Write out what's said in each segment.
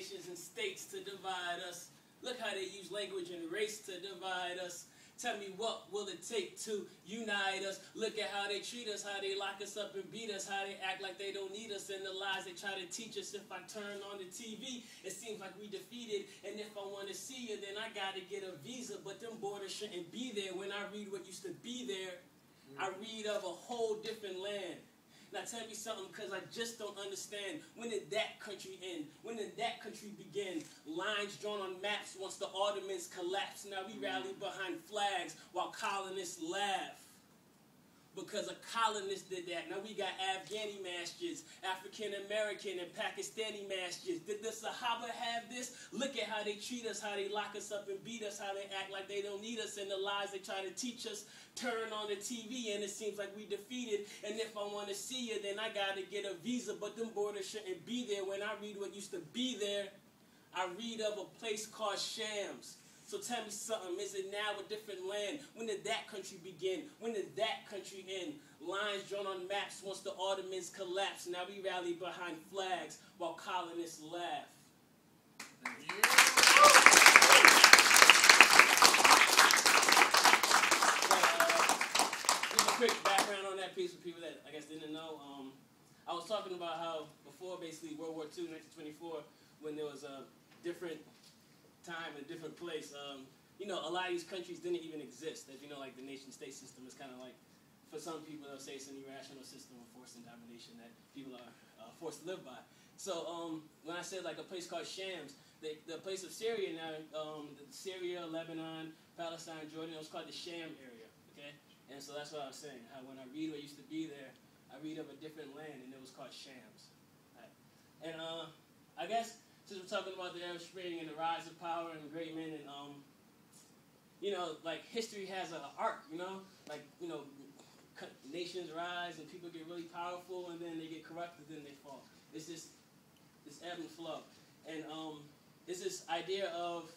nations and states to divide us. Look how they use language and race to divide us. Tell me, what will it take to unite us? Look at how they treat us, how they lock us up and beat us, how they act like they don't need us, and the lies they try to teach us. If I turn on the TV, it seems like we defeated, and if I want to see you, then I got to get a visa, but them borders shouldn't be there. When I read what used to be there, I read of a whole different land. Now tell me something, because I just don't understand. When did that country end? When did that country begin? Lines drawn on maps once the Ottomans collapsed. Now we rally behind flags while colonists laugh. Because a colonist did that. Now we got Afghani masjids, African-American and Pakistani masjids. Did the Sahaba have this? Look at how they treat us, how they lock us up and beat us, how they act like they don't need us, and the lies they try to teach us. Turn on the TV and it seems like we defeated. And if I want to see you, then I got to get a visa, but them borders shouldn't be there. When I read what used to be there, I read of a place called Shams. So tell me something, is it now a different land? When did that country begin? When did that country end? Lines drawn on maps once the Ottomans collapsed. Now we rally behind flags while colonists laugh. Yeah. Just a quick background on that piece for people that I guess didn't know. I was talking about how before basically World War II, 1924, when there was a different time, a different place, you know, a lot of these countries didn't even exist. As you know, like the nation-state system is kind of like, for some people they'll say it's an irrational system of force and domination that people are forced to live by. So when I said like a place called Shams, the place of Syria now, Syria, Lebanon, Palestine, Jordan, it was called the Sham area, okay? And so that's what I was saying, how when I read what used to be there, I read of a different land and it was called Shams. Right? And I guess, since we're talking about the Arab Spring and the rise of power and great men, and you know, like history has an arc, you know, like, you know, nations rise and people get really powerful and then they get corrupted, then they fall. It's just this ebb and flow, and it's this idea of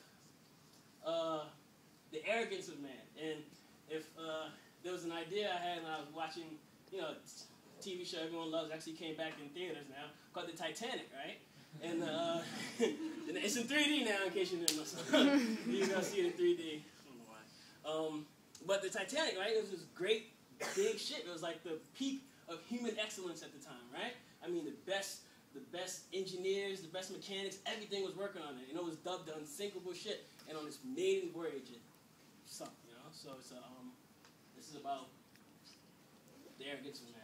the arrogance of man. And if there was an idea I had when I was watching, you know, TV show everyone loves, actually came back in theaters now, called the Titanic, right? And it's in 3D now, in case you didn't know. You go see it in 3D. I don't know why. But the Titanic, right? It was this great, big ship. It was like the peak of human excellence at the time, right? I mean, the best engineers, the best mechanics, everything was working on it. And it was dubbed the unsinkable ship. And on this maiden voyage, it sunk. You know, so it's this is about the arrogance of man.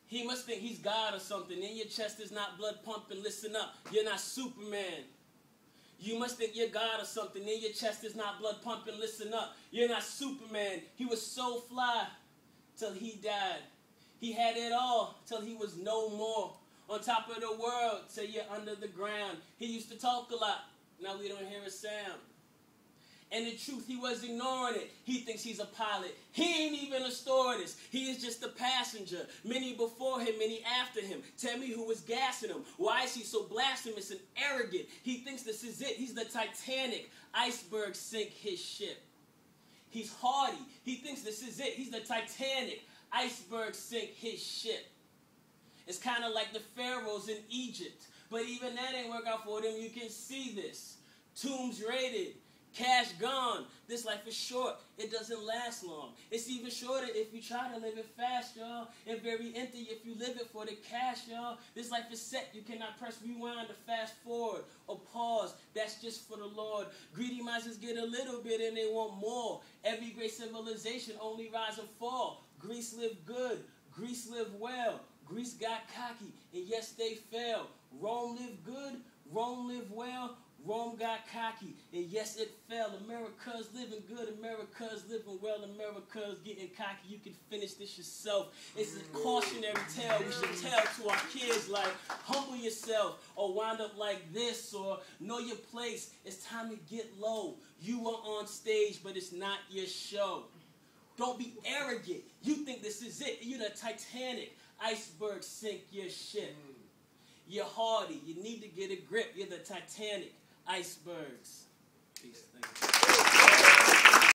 He must think he's God or something. In your chest is not blood pumping. Listen up, you're not Superman. You must think you're God or something. In your chest is not blood pumping. Listen up, you're not Superman. He was so fly till he died. He had it all till he was no more. On top of the world till you're under the ground. He used to talk a lot. Now we don't hear a sound. And the truth, he was ignoring it. He thinks he's a pilot. He ain't even a stewardess. He is just a passenger. Many before him, many after him. Tell me who was gassing him. Why is he so blasphemous and arrogant? He thinks this is it. He's the Titanic. Icebergs sink his ship. He's haughty. He thinks this is it. He's the Titanic. Icebergs sink his ship. It's kind of like the pharaohs in Egypt. But even that ain't work out for them. You can see this. Tombs raided. Cash gone. This life is short. It doesn't last long. It's even shorter if you try to live it fast, y'all. And very empty if you live it for the cash, y'all. This life is set. You cannot press rewind to fast forward or pause. That's just for the Lord. Greedy minds get a little bit and they want more. Every great civilization only rise and fall. Greece lived good. Greece lived well. Greece got cocky. And yes, they fell. Rome lived good. Rome lived well. Rome got cocky, and yes, it fell. America's living good, America's living well, America's getting cocky. You can finish this yourself. It's a cautionary tale we should tell to our kids, like, humble yourself, or wind up like this, or know your place. It's time to get low. You are on stage, but it's not your show. Don't be arrogant. You think this is it. You're the Titanic. Icebergs sink your ship. You're hardy. You need to get a grip. You're the Titanic. Icebergs. Peace. Thank you.